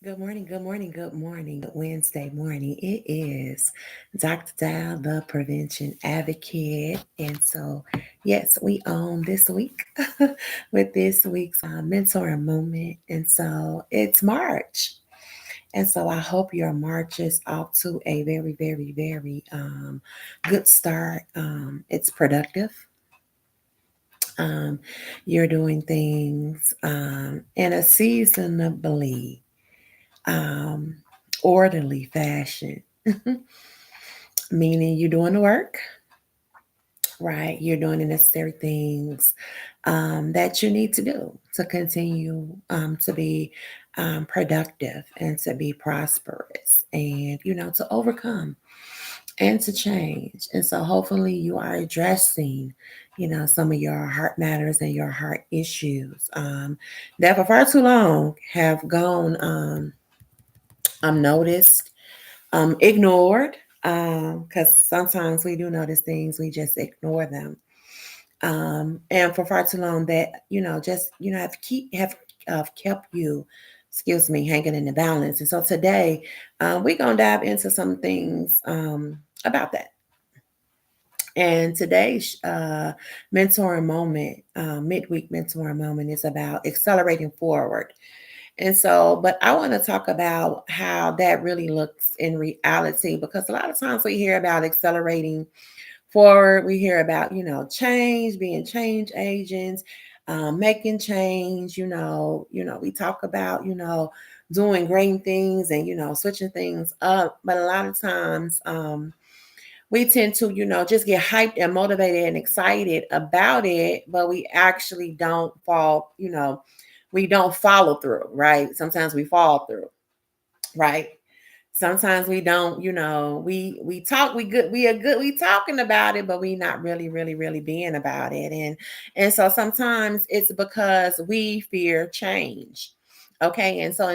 Good morning, good morning, good morning. Good Wednesday morning. It is Dr. Dial, the prevention advocate. And so, yes, we own this week with this week's mentor moment. And so it's March. And so I hope your March is off to a very, very, very good start. It's productive. Um, you're doing things in a seasonably um, orderly fashion, meaning you're doing the work, right? You're doing the necessary things that you need to do to continue to be productive and to be prosperous and, to overcome and to change. And so hopefully you are addressing, some of your heart matters and your heart issues that for far too long have gone unnoticed, ignored, because sometimes we do notice things, we just ignore them. And for far too long that, just, have kept you, excuse me, hanging in the balance. And so today, we're going to dive into some things about that. And today's mentoring moment, midweek mentoring moment, is about accelerating forward. And so, but I want to talk about how that really looks in reality because a lot of times we hear about accelerating forward, we hear about, change, being change agents, making change, we talk about, doing great things and, switching things up. But a lot of times, we tend to, just get hyped and motivated and excited about it, but we actually don't we don't follow through, right? Sometimes we fall through, right? Sometimes we don't, we talk, we are good, we talking about it, but we not really, really, really being about it. And so sometimes it's because we fear change. Okay. And so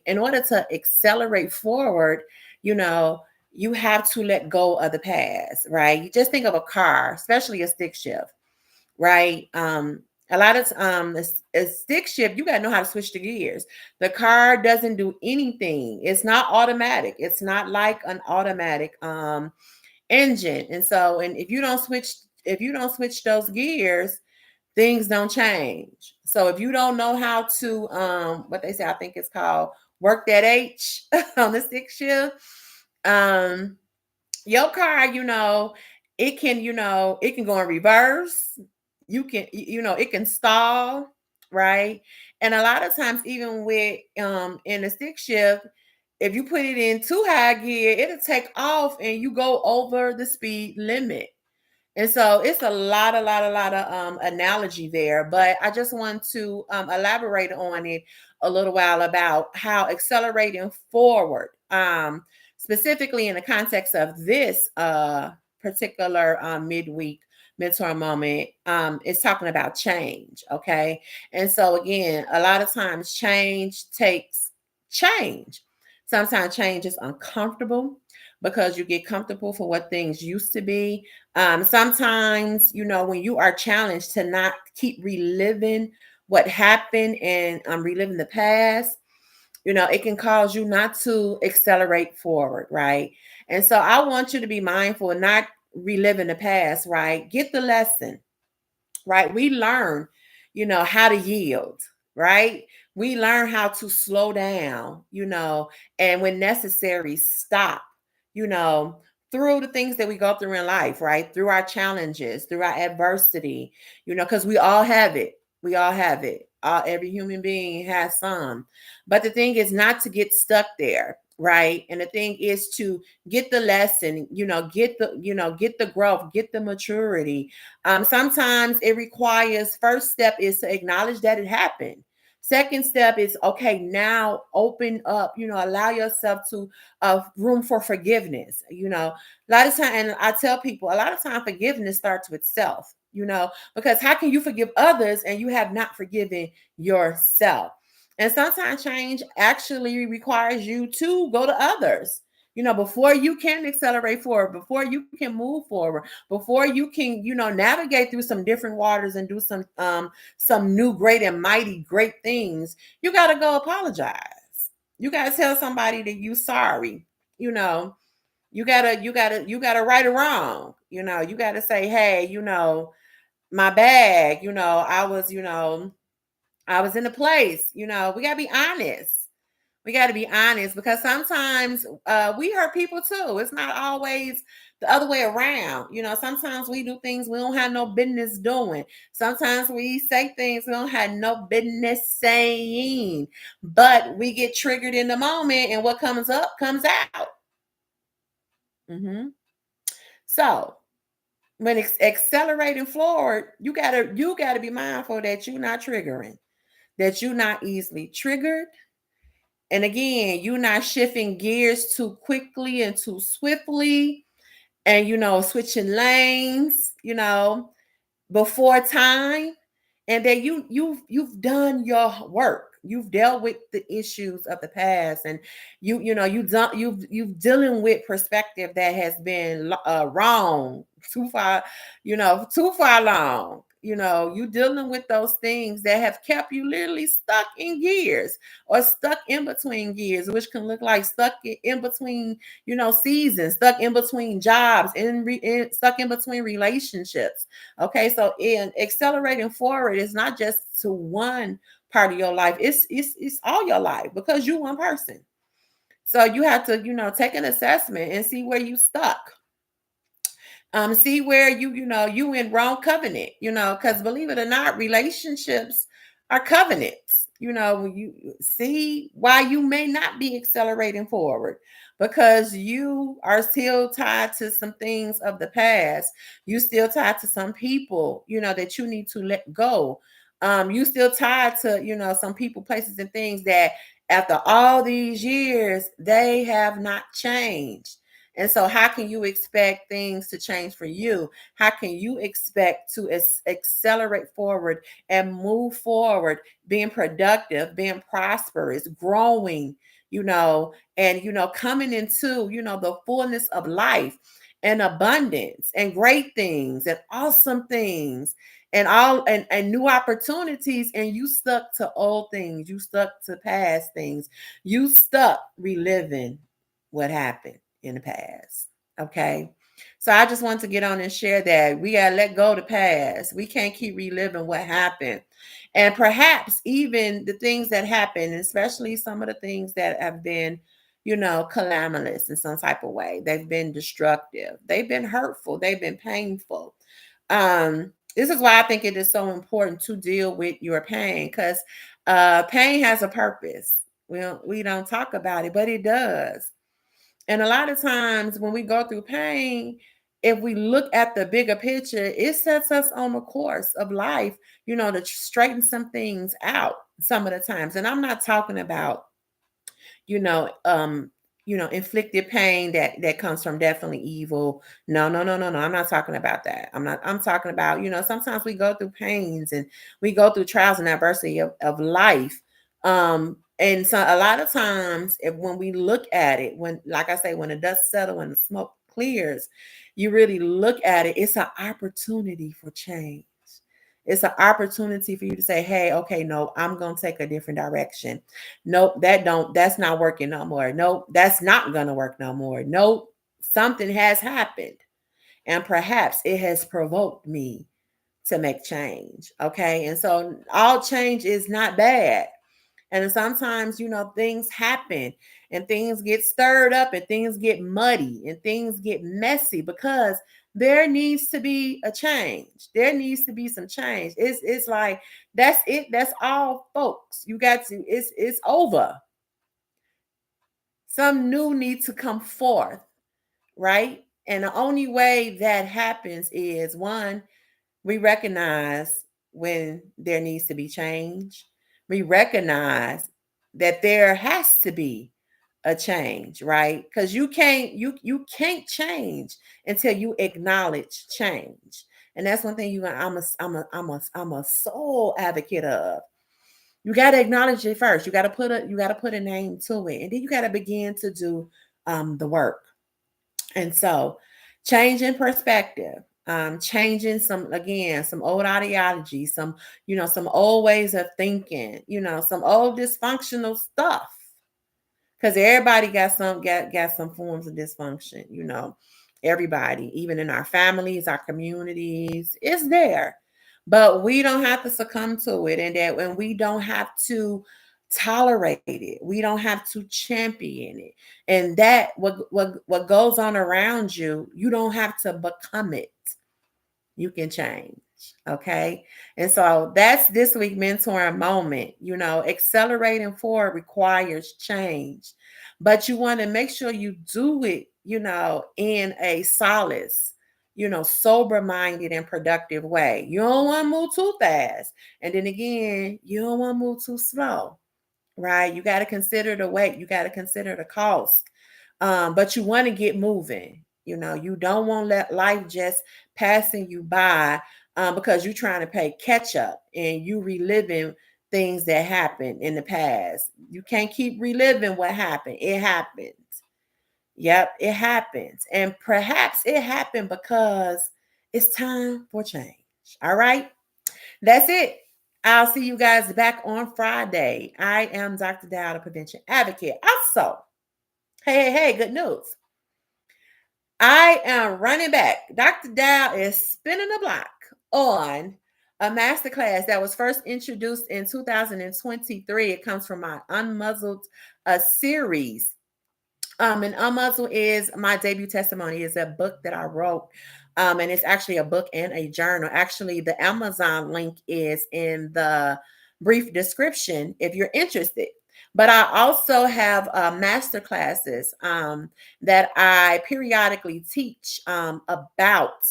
in order to accelerate forward, you know, you have to let go of the past, right? You just think of a car, especially a stick shift, right? A lot of a stick shift, you gotta know how to switch the gears. The car doesn't do anything. It's not automatic. It's not like an automatic engine. And so, and if you don't switch those gears, things don't change. So if you don't know how to what they say, I think it's called work that H on the stick shift, um, your car, it can go in reverse. It can stall, right? And a lot of times, even with in the stick shift, if you put it in too high gear, it'll take off and you go over the speed limit. And so it's a lot of analogy there, but I just want to elaborate on it a little while about how accelerating forward, specifically in the context of this particular midweek mentor moment, is talking about change. Okay. And so again, a lot of times change takes change. Sometimes change is uncomfortable because you get comfortable for what things used to be. Sometimes, when you are challenged to not keep reliving what happened and reliving the past, it can cause you not to accelerate forward, right? And so I want you to be mindful and not reliving the past, right? Get the lesson, right? We learn, how to yield, right? We learn how to slow down, and when necessary, stop, you know, through the things that we go through in life, right? Through our challenges, through our adversity, because we all have it. We all have it. Every human being has some. But the thing is not to get stuck there, right? And the thing is to get the lesson, get the growth, get the maturity. Sometimes it requires, first step is to acknowledge that it happened. Second step is, okay, now open up, allow yourself to room for forgiveness. A lot of time, and I tell people, a lot of time forgiveness starts with self, because how can you forgive others and you have not forgiven yourself? And sometimes change actually requires you to go to others, before you can accelerate forward, before you can move forward, before you can, navigate through some different waters and do some new great and mighty great things. You got to go apologize. You gotta tell somebody that you sorry. You know, you gotta right or wrong. You gotta say, hey, my bag, I was in a place, we gotta be honest. We got to be honest because sometimes we hurt people too. It's not always the other way around. Sometimes we do things we don't have no business doing. Sometimes we say things we don't have no business saying, but we get triggered in the moment, and what comes up comes out. hmm So when accelerating forward, you gotta be mindful that you're not triggering, that you're not easily triggered. And again, you're not shifting gears too quickly and too swiftly and switching lanes, before time, and that you've done your work. You've dealt with the issues of the past, and you've dealing with perspective that has been wrong too far, too far long. You dealing with those things that have kept you literally stuck in gears or stuck in between gears, which can look like stuck in between seasons, stuck in between jobs, stuck in between relationships. Okay, so in accelerating forward, it's not just to one part of your life, it's all your life because you're one person. So you have to take an assessment and see where you stuck. See where you in wrong covenant, because believe it or not, relationships are covenants. You see why you may not be accelerating forward, because you are still tied to some things of the past. You still tied to some people that you need to let go. You still tied to some people, places, and things that after all these years they have not changed. And so, how can you expect things to change for you? How can you expect to accelerate forward and move forward, being productive, being prosperous, growing, and, coming into, the fullness of life and abundance and great things and awesome things and all and new opportunities, and you stuck to old things, you stuck to past things, you stuck reliving what happened in the past. Okay. So I just want to get on and share that we got to let go of the past. We can't keep reliving what happened. And perhaps even the things that happened, especially some of the things that have been, calamitous in some type of way. They've been destructive. They've been hurtful. They've been painful. This is why I think it is so important to deal with your pain, because pain has a purpose. We don't talk about it, but it does. And a lot of times when we go through pain, if we look at the bigger picture, it sets us on a course of life, to straighten some things out some of the times. And I'm not talking about, you know, um, inflicted pain that comes from definitely evil. No, no, no, no, no. I'm not talking about that. I'm talking about, sometimes we go through pains and we go through trials and adversity of life. And so a lot of times when we look at it, when, like I say, when the dust settles, when the smoke clears, you really look at it, it's an opportunity for change. It's an opportunity for you to say, hey, okay, no, I'm gonna take a different direction. Nope, that's not working no more. Nope, that's not gonna work no more. Nope, something has happened. And perhaps it has provoked me to make change. Okay. And so all change is not bad. And sometimes, things happen and things get stirred up and things get muddy and things get messy because there needs to be a change. There needs to be some change. It's like that's it. That's all, folks. You got to. It's over. Some new need to come forth, right? And the only way that happens is, one, we recognize when there needs to be change. We recognize that there has to be a change, right? Because you can't change until you acknowledge change. And that's one thing I'm a sole advocate of. You got to acknowledge it first. You got to put a name to it, and then you got to begin to do the work. And so, changing perspective, changing some old ideology, some old ways of thinking, some old dysfunctional stuff. Because everybody got some forms of dysfunction, you know. Everybody, even in our families, our communities, it's there. But we don't have to succumb to it, and that when we don't have to tolerate it, we don't have to champion it. And that what goes on around you, you don't have to become it. You can change. Okay. And so that's this week mentoring moment. Accelerating forward requires change, but you want to make sure you do it, in a solace, sober minded and productive way. You don't want to move too fast. And then again, you don't want to move too slow, right? You got to consider the weight, you got to consider the cost. But you want to get moving. You don't want to let life just passing you by, because you're trying to play catch up and you reliving things that happened in the past. You can't keep reliving what happened. It happened. Yep, it happens. And perhaps it happened because it's time for change. All right. That's it. I'll see you guys back on Friday. I am Dr. Dow, the prevention advocate. Also, hey, good news. I am running back. Dr. Dow is spinning the block on a masterclass that was first introduced in 2023. It comes from my Unmuzzled series. And Unmuzzled is my debut testimony. It's a book that I wrote. And it's actually a book and a journal. Actually, the Amazon link is in the brief description if you're interested. But I also have master classes that I periodically teach about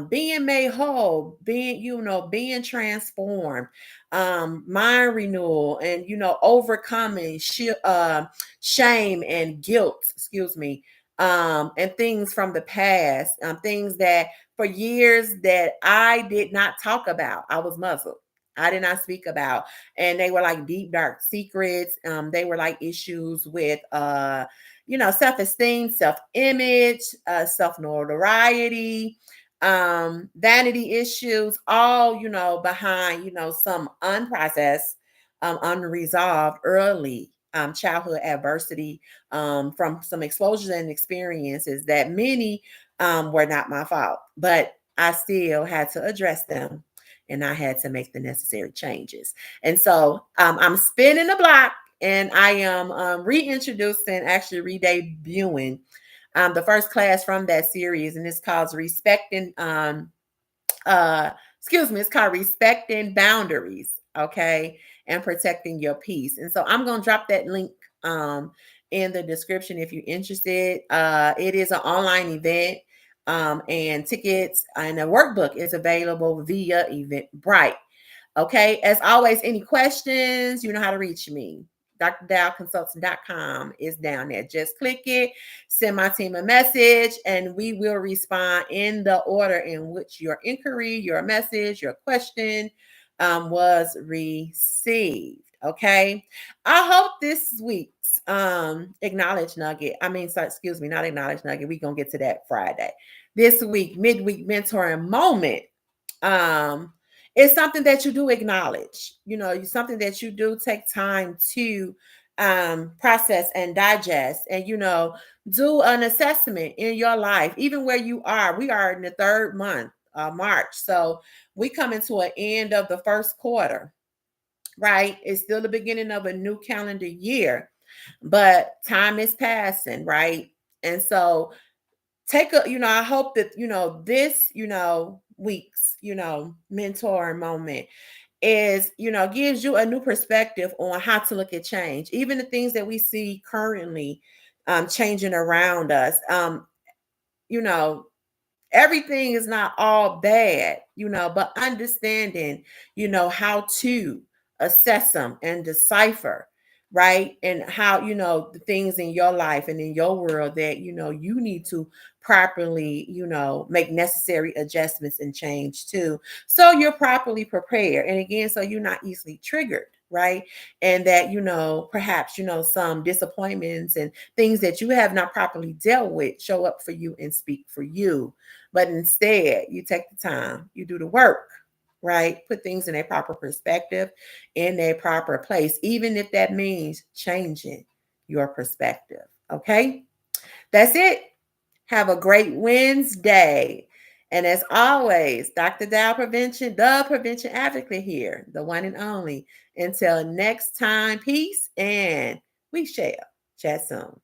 being made whole, being transformed, mind renewal, and overcoming shame and guilt. Excuse me. And things from the past, things that for years that I did not talk about. I was muzzled. I did not speak about, and they were like deep dark secrets. They were like issues with self-esteem, self-image, self-notoriety, vanity issues, all behind some unprocessed, unresolved early childhood adversity, from some exposures and experiences that many were not my fault, but I still had to address them and I had to make the necessary changes. And so I'm spinning the block, and I am reintroducing, actually redebuting the first class from that series, and it's called Respecting. It's called Respecting Boundaries, okay, and Protecting Your Peace. And so I'm gonna drop that link in the description if you're interested. It is an online event, and tickets and a workbook is available via Eventbrite. Okay, as always, any questions, you know how to reach me. DrDowConsulting.com is down there. Just click it, send my team a message, and we will respond in the order in which your inquiry, your message, your question was received. Okay. I hope this week's acknowledge nugget, excuse me, not acknowledge nugget. We're gonna get to that Friday. This week, midweek mentoring moment. It's something that you do acknowledge, something that you do take time to process and digest, and do an assessment in your life, even where you are. We are in the third month, March, so we come into an end of the first quarter, right? It's still the beginning of a new calendar year, but time is passing, right? And so I hope that this week's mentor moment is gives you a new perspective on how to look at change, even the things that we see currently changing around us. You know Everything is not all bad, but understanding, how to assess them and decipher, right? And how, the things in your life and in your world that, you need to properly, make necessary adjustments and change too. So you're properly prepared. And again, so you're not easily triggered, right? And that, perhaps, some disappointments and things that you have not properly dealt with show up for you and speak for you. But instead, you take the time, you do the work, right? Put things in a proper perspective, in a proper place, even if that means changing your perspective. Okay? That's it. Have a great Wednesday. And as always, Dr. Dow Prevention, the prevention advocate here, the one and only. Until next time, peace, and we shall chat soon.